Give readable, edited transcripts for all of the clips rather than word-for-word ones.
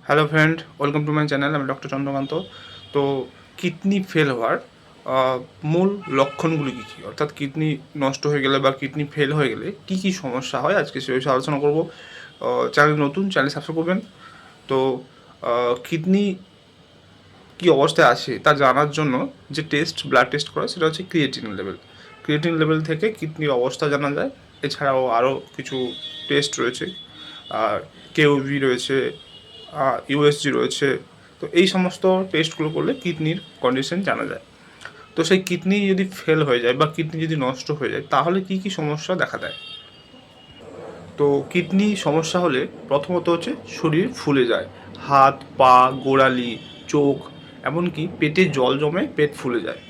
Hello friend, welcome to my channel. আমি doctor Chandrakant. তো kidney fail হওয়ার মূল লক্ষণগুলি কী কী, অর্থাৎ কিডনি নষ্ট হয়ে গেলে বা কিডনি ফেল হয়ে গেলে কী কী সমস্যা হয়, আজকে সে বিষয়ে আলোচনা করব। চ্যানেল নতুন, চ্যানেল সাবস্ক্রাইব করবেন। তো কিডনি কী অবস্থায় আছে তা জানার জন্য যে ব্লাড টেস্ট করা, সেটা হচ্ছে ক্রিয়েটিন লেভেল। ক্রিয়েটিন লেভেল থেকে কিডনির অবস্থা জানা যায়। এছাড়াও আরও কিছু টেস্ট রয়েছে, আর কেওভি রয়েছে, ইউএসজি রয়েছে। তো এই সমস্ত টেস্টগুলো করলে কিডনির কন্ডিশন জানা যায়। তো সেই কিডনি যদি ফেল হয়ে যায় বা কিডনি যদি নষ্ট হয়ে যায়, তাহলে কী কী সমস্যা দেখা দেয়? তো কিডনি সমস্যা হলে প্রথমত হচ্ছে শরীর ফুলে যায়, হাত পা গোড়ালি চোখ, এমনকি পেটে জল জমে পেট ফুলে যায়।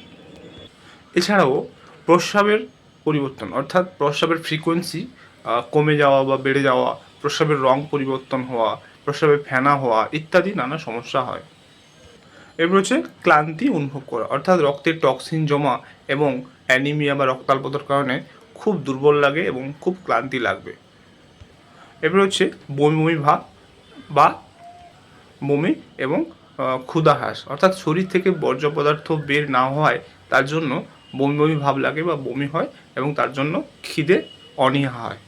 এছাড়াও প্রস্রাবের পরিবর্তন, অর্থাৎ প্রস্রাবের ফ্রিকোয়েন্সি কমে যাওয়া বা বেড়ে যাওয়া, প্রস্রাবের রং পরিবর্তন হওয়া, প্রস্রাবে ফেনা হওয়া ইত্যাদি নানা সমস্যা হয়। এরপর হচ্ছে ক্লান্তি অনুভব করা, অর্থাৎ রক্তে টক্সিন জমা এবং অ্যানিমিয়া বা রক্তাল্পতার কারণে খুব দুর্বল লাগে এবং খুব ক্লান্তি লাগবে। এরপর হচ্ছে বমি বমি ভাব বা বমি এবং ক্ষুধাহ্রাস, অর্থাৎ শরীর থেকে বর্জ্য পদার্থ বের না হওয়ায় তার জন্য বমি বমি ভাব লাগে বা বমি হয় এবং তার জন্য খিদে অনীহা হয়।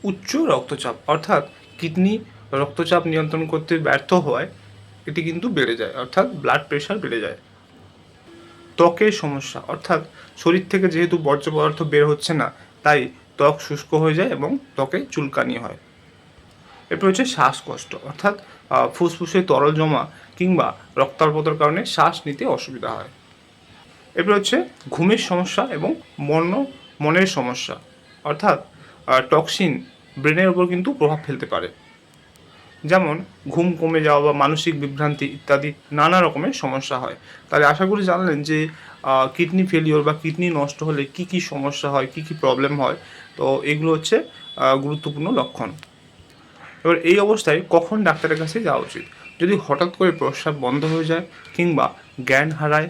উচ্চ রক্তচাপ, অর্থাৎ কিডনি রক্তচাপ নিয়ন্ত্রণ করতে ব্যর্থ হওয়ায় এটি কিন্তু বেড়ে যায়, অর্থাৎ ব্লাড প্রেশার বেড়ে যায়। ত্বকের সমস্যা, অর্থাৎ শরীর থেকে যেহেতু বর্জ্য পদার্থ বের হচ্ছে না, তাই ত্বক শুষ্ক হয়ে যায় এবং ত্বকে চুলকানি হয়। এরপর হচ্ছে শ্বাসকষ্ট, অর্থাৎ ফুসফুসে তরল জমা কিংবা রক্তাল্পতার কারণে শ্বাস নিতে অসুবিধা হয়। এরপর হচ্ছে ঘুমের সমস্যা এবং মনের সমস্যা, অর্থাৎ টক্সিন ব্রেনের উপর কিন্তু প্রভাব ফেলতে পারে, যেমন ঘুম কমে যাওয়া বা মানসিক বিভ্রান্তি ইত্যাদি নানা রকমের সমস্যা হয়। তাহলে আশা করি জানলেন যে কিডনি ফেলিওর বা কিডনি নষ্ট হলে কি কি সমস্যা হয়, কি কি প্রবলেম হয়। তো এগুলো হচ্ছে গুরুত্বপূর্ণ লক্ষণ। এবার এই অবস্থায় কখন ডাক্তারের কাছে যাওয়া উচিত? যদি হঠাৎ করে প্রস্রাব বন্ধ হয়ে যায় কিংবা জ্ঞান হারায়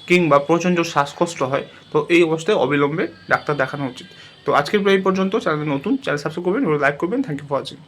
কিংবা প্রচণ্ড শ্বাসকষ্ট হয়, তো এই অবস্থায় অবিলম্বে ডাক্তার দেখানো উচিত। তো আজকের এই পর্যন্ত। চ্যানেল নতুন, চ্যানেল সাবস্ক্রাইব করবেন এবং লাইক করবেন। Thank you for watching.